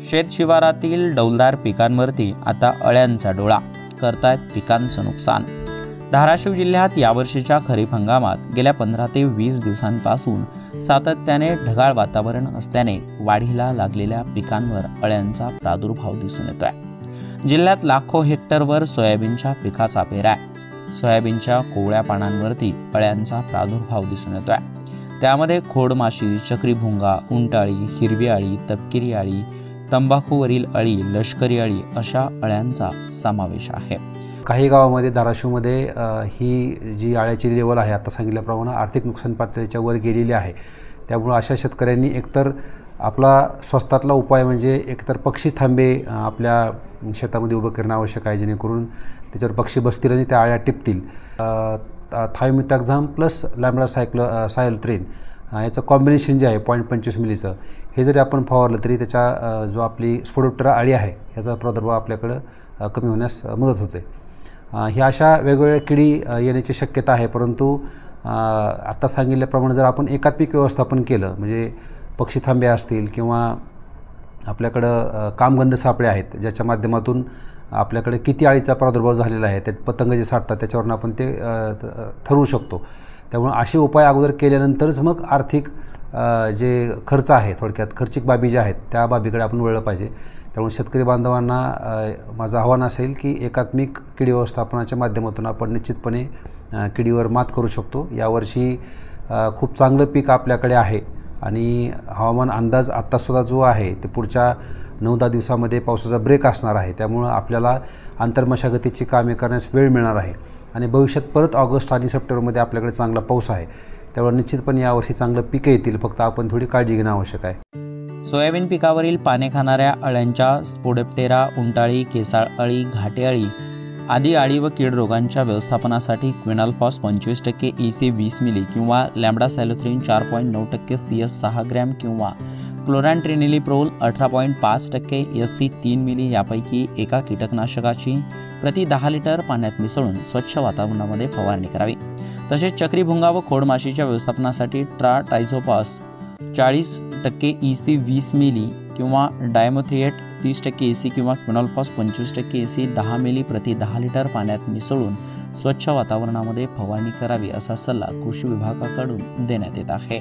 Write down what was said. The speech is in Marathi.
शेतशिवारातील डौलदार पिकांवरती आता अळ्यांचा डोळा करतायत पिकांचं नुकसान। धाराशिव जिल्ह्यात यावर्षीच्या खरीप हंगामात गेल्या 15 ते 20 दिवसांपासून सातत्याने ढगाळ वातावरण असल्याने वाढीला लागलेल्या पिकांवर अळ्यांचा प्रादुर्भाव दिसून येतोय। जिल्ह्यात लाखो हेक्टरवर सोयाबीनच्या पिकाचा पेरा आहे। सोयाबीनच्या कोवळ्या पानांवरती अळ्यांचा प्रादुर्भाव दिसून येतोय। त्यामध्ये खोडमाशी, चक्रीभुंगा, उंटाळी, हिरवी अळी, तपकिरी अळी, तंबाखूवरील अळी, लष्करी अळी अशा अळ्यांचा समावेश आहे। काही गावामध्ये धाराशिवमध्ये ही जी अळ्याची लेवल आहे आता सांगितल्याप्रमाणे आर्थिक नुकसान पातळीच्या वर गेलेली आहे। त्यामुळे अशा शेतकऱ्यांनी एकतर आपला स्वस्तातला उपाय म्हणजे एकतर पक्षी थांबे आपल्या शेतामध्ये उभं करणं आवश्यक आहे, जेणेकरून त्याच्यावर पक्षी बसतील आणि त्या अळ्या टिपतील। थायोमिथॅक्झाम प्लस लॅम्बडा सायलोथ्रिन याचं कॉम्बिनेशन जे आहे 0.25 मिलीचं, हे जरी आपण फवारलं तरी त्याच्या जो आपली स्पोडोप्टेरा अळी आहे ह्याचा प्रादुर्भाव आपल्याकडं कमी होण्यास मदत होते। ही अशा वेगवेगळ्या किडी येण्याची शक्यता आहे, परंतु आत्ता सांगितल्याप्रमाणे जर आपण एकात्मिक व्यवस्थापन केलं म्हणजे पक्षी थांबे असतील किंवा आपल्याकडं कामगंध सापळे आहेत ज्याच्या माध्यमातून आपल्याकडे किती अळीचा प्रादुर्भाव झालेला आहे, त्यात पतंग जे साठतात त्याच्यावरून आपण ते ठरवू शकतो। त्यामुळे असे उपाय अगोदर केल्यानंतरच मग आर्थिक जे खर्च आहे, थोडक्यात खर्चिक बाबी ज्या आहेत त्या बाबीकडे आपण वळलं पाहिजे। त्यामुळे शेतकरी बांधवांना माझं आव्हान असेल की एकात्मिक किडी व्यवस्थापनाच्या माध्यमातून आपण निश्चितपणे किडीवर मात करू शकतो। यावर्षी खूप चांगलं पीक आपल्याकडे आहे आणि हवामान अंदाज आत्तासुद्धा जो आहे ते पुढच्या 9-10 दिवसामध्ये पावसाचा ब्रेक असणार आहे। त्यामुळं आपल्याला आंतरमशागतीची कामे करण्यास वेळ मिळणार आहे आणि भविष्यात परत ऑगस्ट आणि सप्टेंबरमध्ये आपल्याकडे चांगला पाऊस आहे। त्यामुळे निश्चितपणे यावर्षी चांगलं पिकं येतील, फक्त आपण थोडी काळजी घेणं आवश्यक आहे। सोयाबीन पिकावरील पाने खाणाऱ्या अळ्यांच्या स्पोडोप्टेरा, उंटाळी, केसाळ अळी, घाटे अळी आदी अळी व कीड रोगांच्या व्यवस्थापनासाठी क्विनॉलफॉस 25% EC 20 मिली किंवा लॅम्बडा सायलोथ्रिन 4.9% CS 6 ग्रॅम किंवा क्लोरॅन्ट्रिनिलिप्रोल 18.5% SC 3 मिली यापैकी एका कीटकनाशकाची प्रति 10 लिटर पाण्यात मिसळून स्वच्छ वातावरणामध्ये फवारणी करावी। तसेच चक्रीभुंगा व खोडमाशीच्या व्यवस्थापनासाठी ट्रायझोपास 40% EC 20 मिली किंवा डायमोथिएट 30% EC किंवा क्विनॉलफॉस 25% EC 10 मिली प्रति 10 लिटर पाण्यात मिसळून स्वच्छ वातावरणामध्ये फवारणी करावी असा सल्ला कृषी विभागाकडून देण्यात येत आहे।